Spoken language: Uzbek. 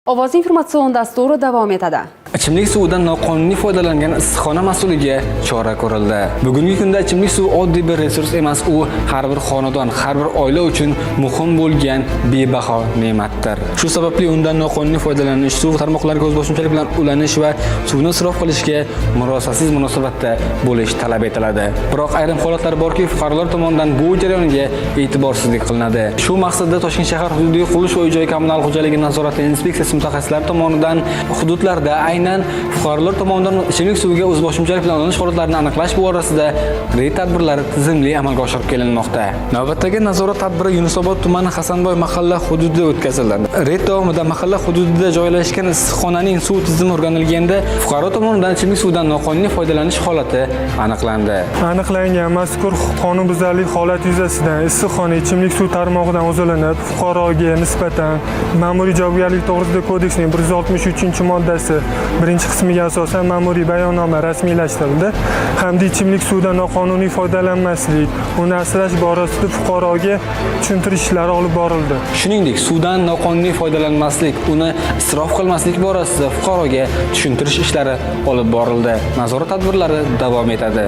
Ovoz informatsion dasturi davom etadi. Ichimlik suvidan noqonuniy foydalangan issiqxona mas'uliga chora ko'rildi. Bugungi kunda ichimlik suvi oddiy bir resurs emas, u har bir xonadon, har bir oila uchun muhim bo'lgan bebaho ne'matdir. Shu sababli undan noqonuniy foydalanish, suv tarmoqlariga o'zboshimchalik bilan ulanish va suvni isrof qilishga murosasiz munosabatda bo'lish talab etiladi. Biroq ayrim holatlar borki, fuqarolar tomonidan bu jarayonga e'tiborsizlik qilinadi. Shu maqsadda Toshkent shahar hududiy qurilish va uy-joy kommunal xo'jaligi nazorati inspeksiyasi mutaxassislari tomonidan hududlarda aynan fuqarolar tomonidan ichimlik suviga o'zboshimchalik bilan ulanish holatlarini aniqlash borasida reyd tadbirlari tizimli amalga oshirib kelinmoqda. Navbatdagi nazorat tadbiri Yunusobod tumani Hasanboy mahalla hududida o'tkazildi. Reyd davomida mahalla hududida joylashgan issiqxonaning suv tizimi o'rganilganda fuqaro tomonidan ichimlik suvidan noqonuniy foydalanish holati aniqlandi. Aniqlangan mazkur qonunbuzarlik holati yuzasidan issiqxona ichimlik suv tarmog'idan o'zlanib, fuqaroga nisbatan ma'muriy javobgarlik to'g'risida kodeksning 163-moddasi birinchi qismiga asosan ma'muriy bayonnoma rasmiylashtirildi hamda ichimlik suvidan noqonuniy foydalanmaslik, uni asrash borasida fuqaroga tushuntirish ishlari olib borildi. Shuningdek, suvdan noqonuniy foydalanmaslik, uni isrof qilmaslik borasida fuqaroga tushuntirish ishlari olib borildi. Nazorat tadbirlari davom etadi.